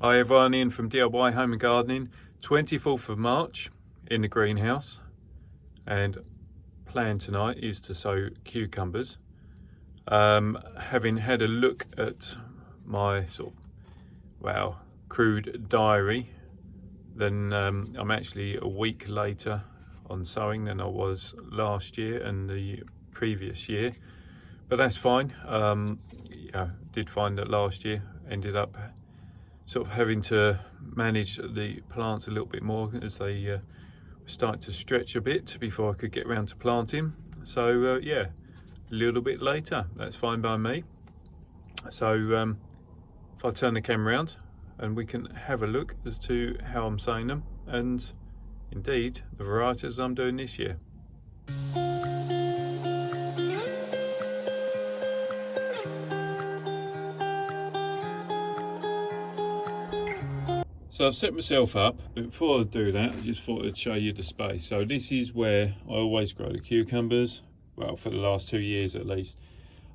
Hi everyone, Ian from DIY Home and Gardening. 24th of March in the greenhouse, and plan tonight is to sow cucumbers. Having had a look at my crude diary, then I'm actually a week later on sowing than I was last year and the previous year, but that's fine. Did find that last year ended up sort of having to manage the plants a little bit more as they start to stretch a bit before I could get around to planting. So yeah, a little bit later, that's fine by me. So if I turn the camera around and we can have a look as to how I'm sowing them and indeed the varieties I'm doing this year. So I've set myself up, but before I do that, I just thought I'd show you the space. So this is where I always grow the cucumbers, well, for the last 2 years at least.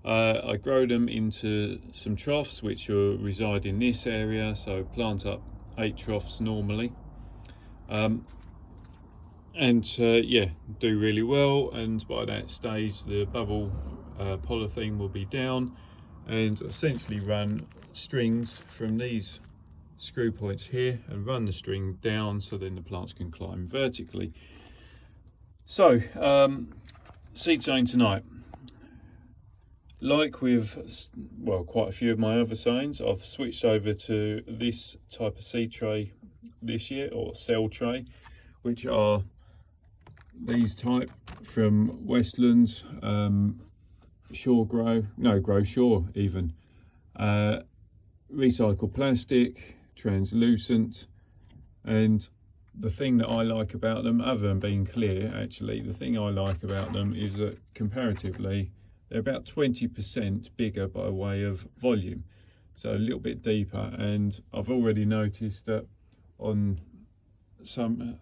I grow them into some troughs which reside in this area, so plant up 8 troughs normally. Yeah, do really well, and by that stage the bubble polythene will be down, and essentially run strings from these screw points here and run the string down so then the plants can climb vertically. So seed sowing tonight. Like with quite a few of my other sowings, I've switched over to this type of seed tray this year, or cell tray, which are these type from Westlands, Grow Sure even. Recycled plastic, translucent, and the thing that I like about them, other than being clear, actually the thing I like about them is that comparatively they're about 20% bigger by way of volume, so a little bit deeper. And I've already noticed that on some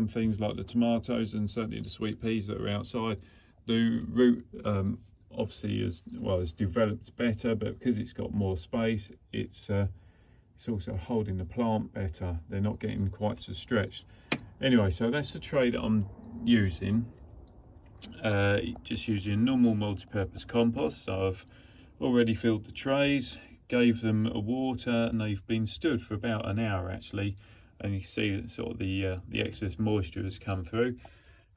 things like the tomatoes and certainly the sweet peas that are outside, the root obviously is developed better, but because it's got more space, it's also holding the plant better. They're not getting quite so stretched. Anyway, so that's the tray that I'm using. Just using normal multi-purpose compost. So I've already filled the trays, gave them a water, and they've been stood for about an hour actually, and you can see that sort of the excess moisture has come through.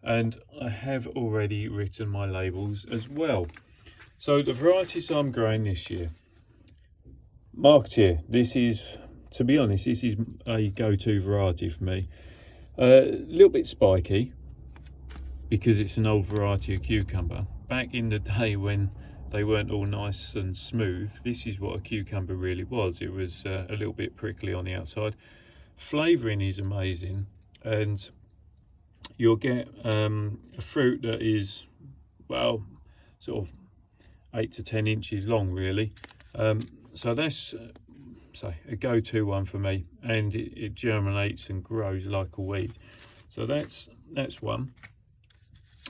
And I have already written my labels as well. So the varieties I'm growing this year, marked here, this is, to be honest, this is a go-to variety for me. A little bit spiky because it's an old variety of cucumber. Back in the day when they weren't all nice and smooth, this is what a cucumber really was. It was a little bit prickly on the outside. Flavouring is amazing, and you'll get a fruit that is, well, sort of 8 to 10 inches long really. So that's a go-to one for me, and it germinates and grows like a weed. So that's one.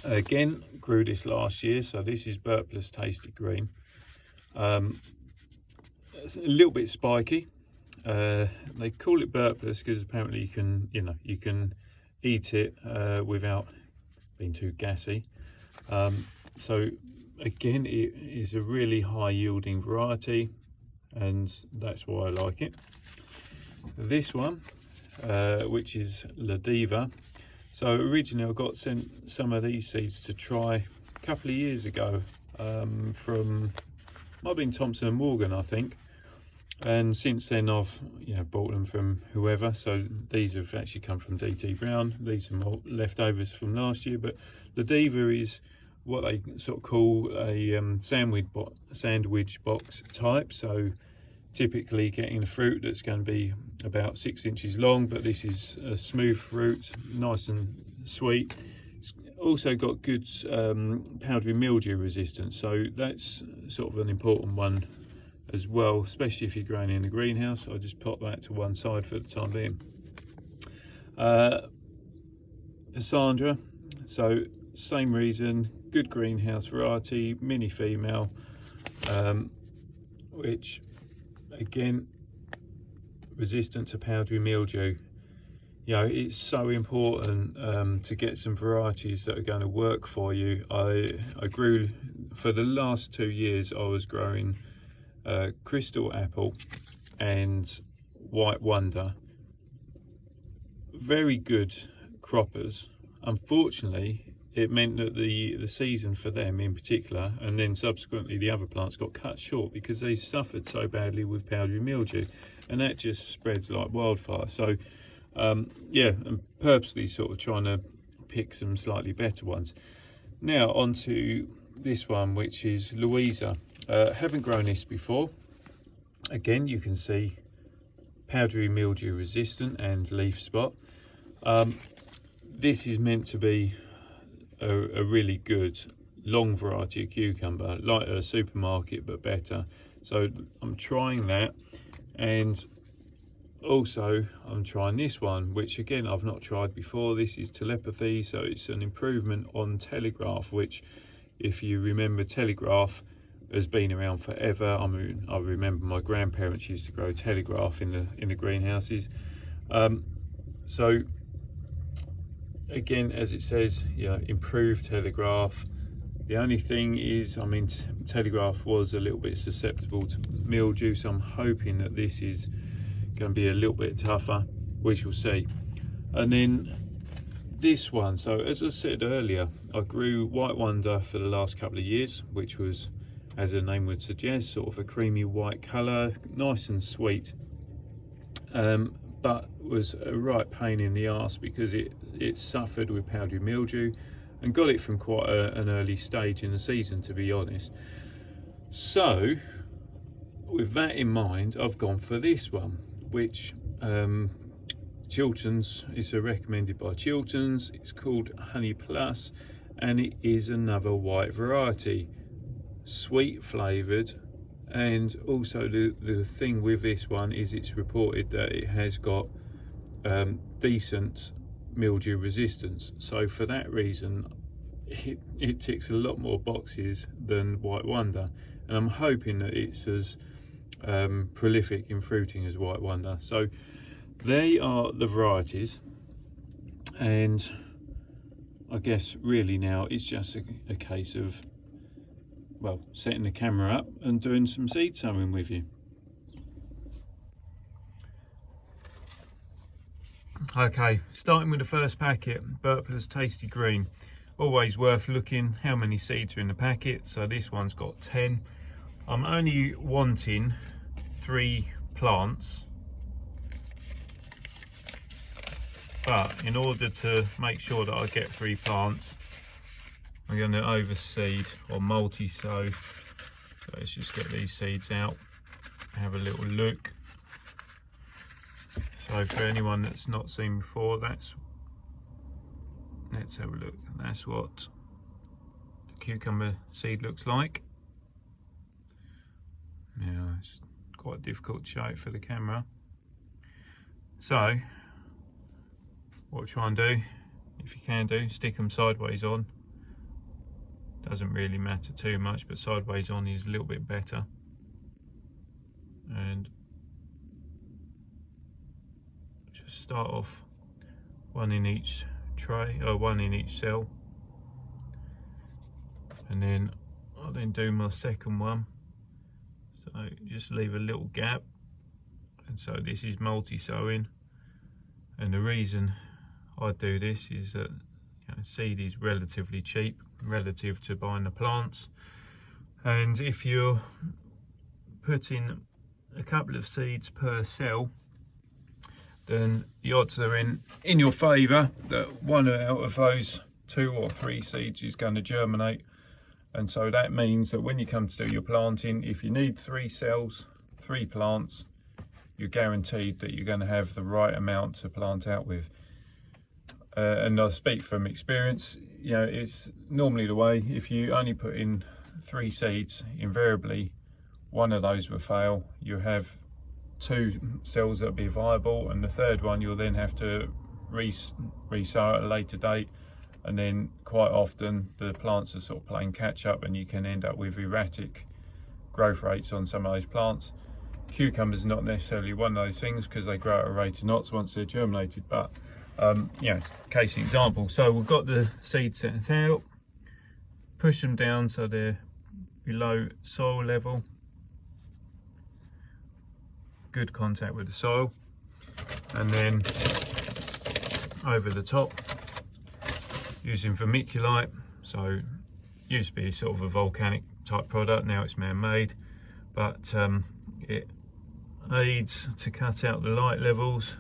Again, grew this last year, so this is Burpless Tasty Green. It's a little bit spiky. They call it Burpless because apparently you can eat it without being too gassy. So again, it is a really high yielding variety, and that's why I like it. This one, which is Diva. So originally I got sent some of these seeds to try a couple of years ago from, might have been Thompson and Morgan, I think. And since then I've bought them from whoever. So these have actually come from DT Brown. These are more leftovers from last year, but the Diva is what they sort of call a sandwich box type. So typically getting a fruit that's going to be about 6 inches long, but this is a smooth fruit, nice and sweet. It's also got good powdery mildew resistance, so that's sort of an important one as well, especially if you're growing in the greenhouse. I'll just pop that to one side for the time being. Passandra, so same reason, good greenhouse variety, mini female, which again resistant to powdery mildew. You know, it's so important to get some varieties that are going to work for you. I grew, for the last 2 years, I was growing crystal apple and white wonder. Very good croppers. Unfortunately, it meant that the season for them in particular, and then subsequently the other plants, got cut short because they suffered so badly with powdery mildew, and that just spreads like wildfire. So yeah, I'm purposely sort of trying to pick some slightly better ones. Now onto this one, which is Louisa. Haven't grown this before. Again, you can see powdery mildew resistant and leaf spot. This is meant to be a really good long variety of cucumber, like a supermarket but better. So I'm trying that, and also I'm trying this one, which again I've not tried before. This is Telepathy, so it's an improvement on Telegraph, which, if you remember, Telegraph has been around forever. I mean, I remember my grandparents used to grow Telegraph in the greenhouses. So again, as it says, yeah, improved Telegraph. The only thing is, I mean, Telegraph was a little bit susceptible to mildew, so I'm hoping that this is going to be a little bit tougher. We shall see. And then this one, so as I said earlier, I grew white wonder for the last couple of years, which was, as the name would suggest, sort of a creamy white colour, nice and sweet, but was a right pain in the arse because it suffered with powdery mildew, and got it from quite an early stage in the season, to be honest. So with that in mind, I've gone for this one, which Chilton's is recommended by Chilton's. It's called Honey Plus, and it is another white variety, sweet flavoured. And also the thing with this one is it's reported that it has got decent mildew resistance. So for that reason, it ticks a lot more boxes than white wonder, and I'm hoping that it's as prolific in fruiting as white wonder. So they are the varieties, and I guess really now it's just a case of, well, setting the camera up and doing some seed sowing with you. Okay, starting with the first packet, Burpless Tasty Green. Always worth looking how many seeds are in the packet. So this one's got 10. I'm only wanting 3 plants, but in order to make sure that I get 3 plants, I'm going to overseed or multi-sow. So let's just get these seeds out, have a little look. So for anyone that's not seen before, let's have a look. That's what the cucumber seed looks like. Now it's quite difficult to show it for the camera. So what we'll try and do, if you can do, stick them sideways on. Doesn't really matter too much, but sideways on is a little bit better. And just start off one in each tray, or one in each cell, and then I'll then do my second one. So just leave a little gap, and so this is multi-sowing. And the reason I do this is that, you know, seed is relatively cheap relative to buying the plants, and if you're putting a couple of seeds per cell, then the odds are in your favour that one out of those 2 or 3 seeds is going to germinate. And so that means that when you come to do your planting, if you need 3 cells, 3 plants, you're guaranteed that you're going to have the right amount to plant out with. And I speak from experience, you know, it's normally the way. If you only put in 3 seeds, invariably one of those will fail. You have 2 cells that will be viable, and the third one you'll then have to resow at a later date, and then quite often the plants are sort of playing catch up, and you can end up with erratic growth rates on some of those plants. cucumber's not necessarily one of those things because they grow at a rate of knots once they're germinated, but you know, case example. So we've got the seed set out, push them down so they're below soil level, good contact with the soil, and then over the top using vermiculite. So used to be sort of a volcanic type product, now it's man-made, but it aids to cut out the light levels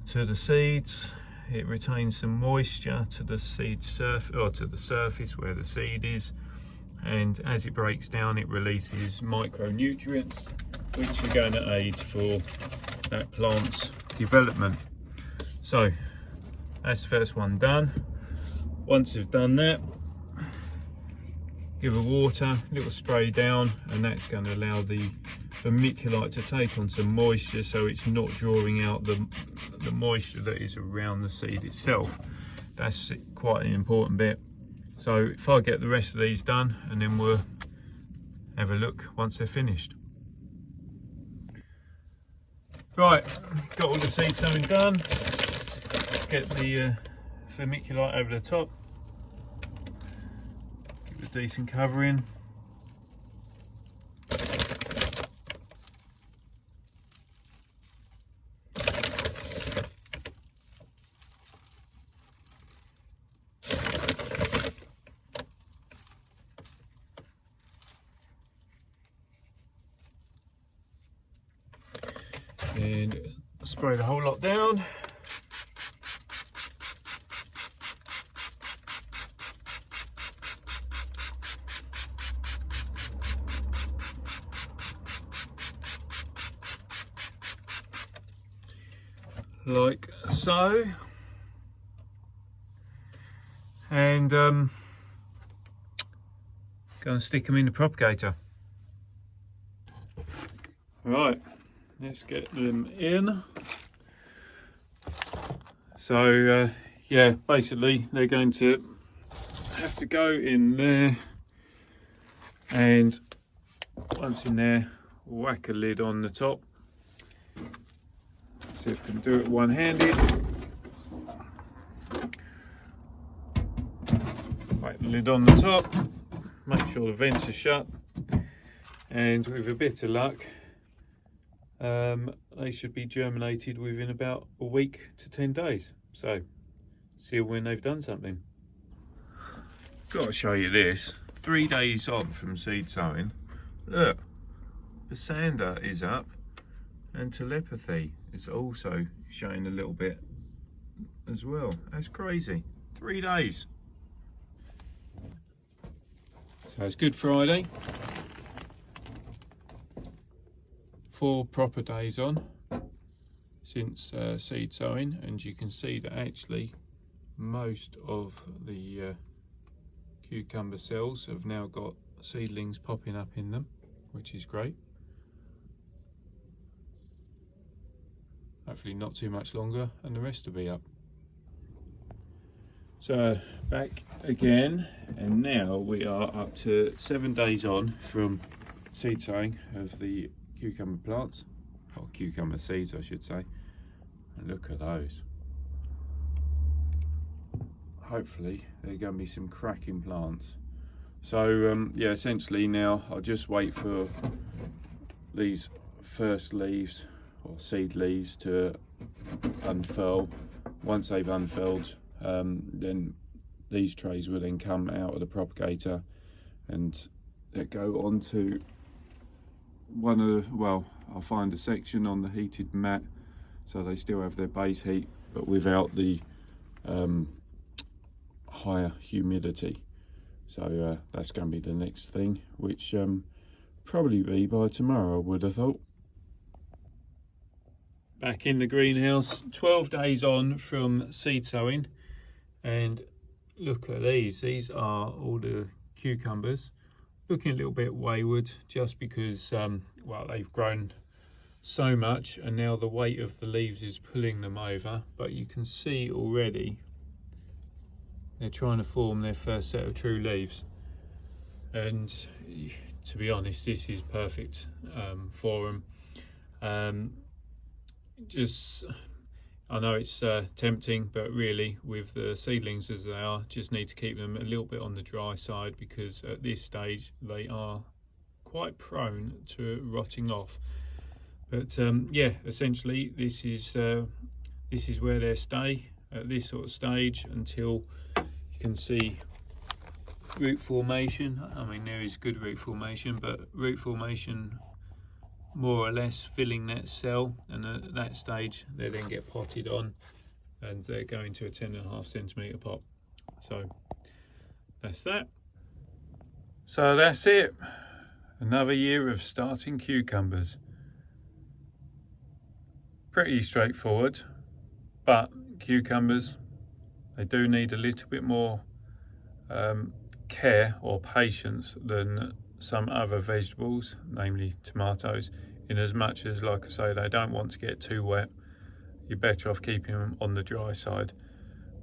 to the seeds. It retains some moisture to the seed surface, or to the surface where the seed is, and as it breaks down it releases micronutrients which are going to aid for that plant's development. So that's the first one done. Once you've done that, give a water, little spray down, and that's going to allow the vermiculite to take on some moisture, so it's not drawing out the moisture that is around the seed itself. That's quite an important bit. So if I get the rest of these done, and then we'll have a look once they're finished. Right, got all the seed sowing done. Get the vermiculite over the top. Give it a decent covering. And spray the whole lot down. Like so. And going to stick them in the propagator. Right. Let's get them in. So yeah, basically they're going to have to go in there, and once in there, whack a lid on the top. Let's see if we can do it one-handed. Whack the lid on the top, make sure the vents are shut, and with a bit of luck, they should be germinated within about a week to 10 days. So, see when they've done something. Got to show you this. 3 days on from seed sowing. Look, Passandra is up, and Telepathy is also showing a little bit as well. That's crazy. 3 days. So it's Good Friday. 4 proper days on since seed sowing, and you can see that actually most of the cucumber cells have now got seedlings popping up in them, which is great. Hopefully not too much longer and the rest will be up. So back again, and now we are up to 7 days on from seed sowing of the cucumber plants, or cucumber seeds I should say, and look at those. Hopefully they're going to be some cracking plants. So yeah, essentially now I'll just wait for these first leaves or seed leaves to unfurl. Once they've unfurled, then these trays will then come out of the propagator and they go onto one of the, well, I'll find a section on the heated mat so they still have their base heat but without the higher humidity. So that's going to be the next thing, which probably be by tomorrow, I would have thought. Back in the greenhouse, 12 days on from seed sowing, and look at these. These are all the cucumbers. Looking a little bit wayward just because well, they've grown so much and now the weight of the leaves is pulling them over, but you can see already they're trying to form their first set of true leaves, and to be honest, this is perfect for them. Just, I know it's tempting, but really with the seedlings as they are, just need to keep them a little bit on the dry side, because at this stage they are quite prone to rotting off. But yeah, essentially this is where they stay at this sort of stage until you can see root formation. I mean, there is good root formation, but root formation more or less filling that cell, and at that stage they then get potted on and they're going to a 10.5 centimetre pot. So that's that. So that's it. Another year of starting cucumbers. Pretty straightforward, but cucumbers, they do need a little bit more care or patience than some other vegetables, namely tomatoes, in as much as, like I say, they don't want to get too wet. You're better off keeping them on the dry side.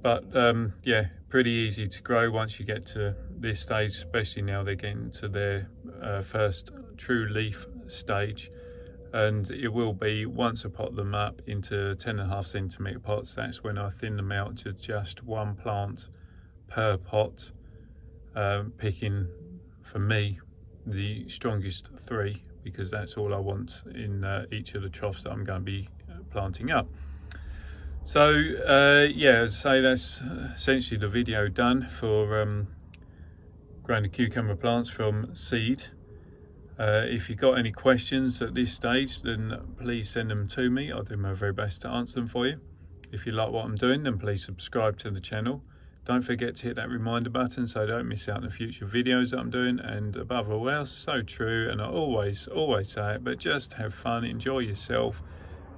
But yeah, pretty easy to grow once you get to this stage, especially now they're getting to their first true leaf stage. And it will be, once I pot them up into 10.5 centimetre pots, that's when I thin them out to just one plant per pot, picking, for me, the strongest 3, because that's all I want in each of the troughs that I'm going to be planting up. So yeah, as I say, that's essentially the video done for growing the cucumber plants from seed. If you've got any questions at this stage, then please send them to me. I'll do my very best to answer them for you. If you like what I'm doing, then please subscribe to the channel. Don't forget to hit that reminder button so don't miss out on the future videos that I'm doing. And above all else, so true, and I always say it, but just have fun, enjoy yourself,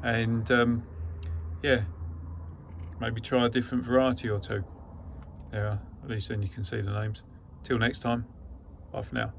and yeah, maybe try a different variety or two. Yeah, at least then you can see the names. Till next time, bye for now.